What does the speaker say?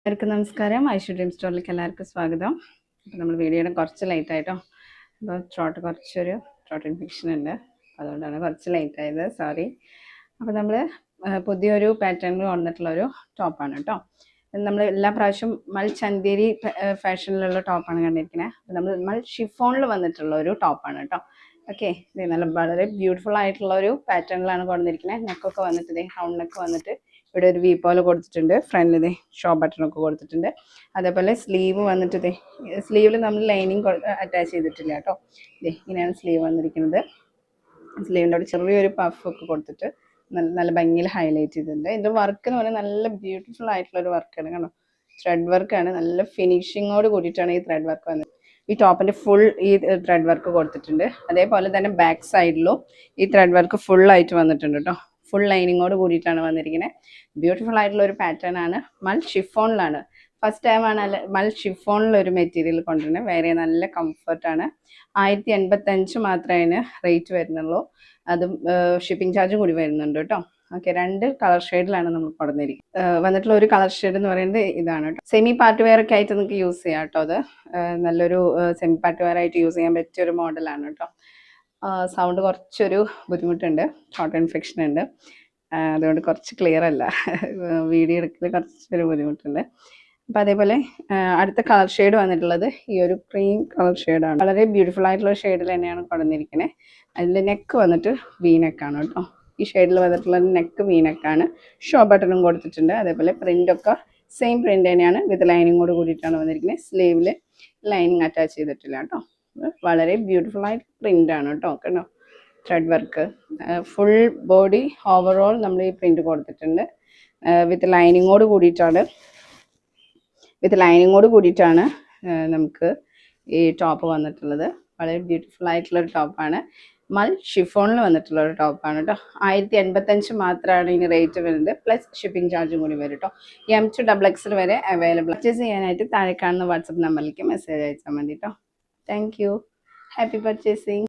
എല്ലാവർക്കും നമസ്കാരം. ഐഷു ഡ്രീം സ്റ്റോറിലേക്ക് എല്ലാവർക്കും സ്വാഗതം. അപ്പോൾ നമ്മൾ വീഡിയോയുടെ കുറച്ച് ലേറ്റ് ആയിട്ടോ. അപ്പോൾ ത്രോട്ട് ഇൻഫെക്ഷൻ ഉണ്ട്, അതുകൊണ്ടാണ് കുറച്ച് ലേറ്റ് ആയത്, സോറി. അപ്പോൾ നമ്മൾ പുതിയൊരു പാറ്റേണിൽ വന്നിട്ടുള്ളൊരു ടോപ്പാണ് കേട്ടോ. നമ്മൾ എല്ലാ പ്രാവശ്യം മൾ ചന്തേരി ഫാഷനിലുള്ള ടോപ്പാണ് കണ്ടിരിക്കുന്നത്. അപ്പോൾ നമ്മൾ മൾ ഷിഫോണിൽ വന്നിട്ടുള്ള ഒരു ടോപ്പാണ് കേട്ടോ. ഓക്കെ, ഇത് നല്ല വളരെ ബ്യൂട്ടിഫുൾ ആയിട്ടുള്ള ഒരു പാറ്റേണിലാണ് കൊണ്ടിരിക്കുന്നത്. നെക്കൊക്കെ വന്നിട്ട് റൗണ്ട് നെക്ക് വന്നിട്ട് ഇവിടെ ഒരു വി പോലെ കൊടുത്തിട്ടുണ്ട്. ഫ്രണ്ടിൽ ഷോ ബട്ടണൊക്കെ കൊടുത്തിട്ടുണ്ട്. അതേപോലെ സ്ലീവ് വന്നിട്ട് സ്ലീവിൽ നമ്മൾ ലൈനിങ് അറ്റാച്ച് ചെയ്തിട്ടില്ല കേട്ടോ. ഇങ്ങനെയാണ് സ്ലീവ് വന്നിരിക്കുന്നത്. സ്ലീവിൻ്റെ അവിടെ ചെറിയൊരു പഫൊക്കെ കൊടുത്തിട്ട് നല്ല ഭംഗിയിൽ ഹൈലൈറ്റ് ചെയ്തിട്ടുണ്ട്. ഇതിൻ്റെ വർക്ക് എന്ന് പറഞ്ഞാൽ നല്ല ബ്യൂട്ടിഫുൾ ആയിട്ടുള്ളൊരു വർക്കാണ്. കണ്ടോ, ത്രെഡ് വർക്കാണ്. നല്ല ഫിനിഷിങ്ങോട് കൂടിയിട്ടാണ് ഈ ത്രെഡ് വർക്ക് വന്നത്. ഈ ടോപ്പിൻ്റെ ഫുൾ ഈ ത്രെഡ് വർക്ക് കൊടുത്തിട്ടുണ്ട്. അതേപോലെ തന്നെ ബാക്ക് സൈഡിലും ഈ ത്രെഡ് വർക്ക് ഫുള്ളായിട്ട് വന്നിട്ടുണ്ട് കേട്ടോ. ഫുൾ ലൈനിങ്ങോട് കൂടിയിട്ടാണ് വന്നിരിക്കുന്നത്. ബ്യൂട്ടിഫുൾ ആയിട്ടുള്ള ഒരു പാറ്റേൺ ആണ്. മൾ ഷിഫോണിലാണ് ഫസ്റ്റ് ടൈമാണ് മൾ ഷിഫോണിലൊരു മെറ്റീരിയൽ കൊണ്ടുവരുന്നത്. വേറെ നല്ല കംഫർട്ടാണ്. 1085 മാത്രമേ അതിന് റേറ്റ് വരുന്നുള്ളൂ. അതും ഷിപ്പിംഗ് ചാർജും കൂടി വരുന്നുണ്ട് കേട്ടോ. ഓക്കെ, 2 കളർ ഷെയ്ഡിലാണ് നമ്മൾ കൊടുത്തിരിക്കുന്നത്. വന്നിട്ടുള്ള ഒരു കളർ ഷെയ്ഡ് എന്ന് പറയുന്നത് ഇതാണ് കേട്ടോ. സെമി പാർട്ടി വെയർ ഒക്കെ ആയിട്ട് നിങ്ങൾക്ക് യൂസ് ചെയ്യാം കേട്ടോ. അത് നല്ലൊരു സെമി പാർട്ടി വെയർ ആയിട്ട് യൂസ് ചെയ്യാൻ പറ്റിയൊരു മോഡലാണ് കേട്ടോ. സൗണ്ട് കുറച്ചൊരു ബുദ്ധിമുട്ടുണ്ട്, ത്രോട്ട് ഇൻഫെക്ഷൻ ഉണ്ട്, അതുകൊണ്ട് കുറച്ച് ക്ലിയർ അല്ല. വീഡിയോ എടുക്കൽ കുറച്ചൊരു ബുദ്ധിമുട്ടുണ്ട്. അപ്പോൾ അതേപോലെ അടുത്ത കളർ ഷെയ്ഡ് വന്നിട്ടുള്ളത് ഈ ഒരു ക്രീം കളർ ഷെയ്ഡാണ്. വളരെ ബ്യൂട്ടിഫുൾ ആയിട്ടുള്ള ഷെയ്ഡിൽ തന്നെയാണ് കൊണ്ടുവന്നിരിക്കുന്നത്. അതിൻ്റെ നെക്ക് വന്നിട്ട് വി നെക്കാണ് കേട്ടോ. ഈ ഷെയ്ഡിൽ വന്നിട്ടുള്ള നെക്ക് വി നെക്കാണ്. ഷോ ബട്ടണും കൊടുത്തിട്ടുണ്ട്. അതേപോലെ പ്രിൻ്റൊക്കെ സെയിം പ്രിൻ്റ് തന്നെയാണ്, വിത്ത് ലൈനിങ്ങോട് കൂടിയിട്ടാണ് വന്നിരിക്കുന്നത്. സ്ലീവിൽ ലൈനിങ് അറ്റാച്ച് ചെയ്തിട്ടില്ല കേട്ടോ. വളരെ ബ്യൂട്ടിഫുൾ ആയിട്ട് പ്രിൻ്റാണ് കേട്ടോ. കേട്ടോ, thread work full body overall നമ്മൾ ഈ പ്രിൻ്റ് കൊടുത്തിട്ടുണ്ട്. വിത്ത് ലൈനിങ്ങോട് കൂടിയിട്ടാണ് നമുക്ക് ഈ ടോപ്പ് വന്നിട്ടുള്ളത്. വളരെ ബ്യൂട്ടിഫുൾ ആയിട്ടുള്ളൊരു ടോപ്പാണ്. മൾ ഷിഫോണിൽ വന്നിട്ടുള്ള ഒരു ടോപ്പാണ് കേട്ടോ. 1085 മാത്രമാണ് ഇതിന് റേറ്റ് വരുന്നത്. പ്ലസ് ഷിപ്പിംഗ് ചാർജും കൂടി വരും കേട്ടോ. M to XXL വരെ അവൈലബിൾ. പർച്ചേസ് ചെയ്യാനായിട്ട് താഴെ കാണുന്ന വാട്സപ്പ് നമ്പറിലേക്ക് മെസ്സേജ് അയച്ചാൽ മതി കേട്ടോ. Thank you. Happy purchasing.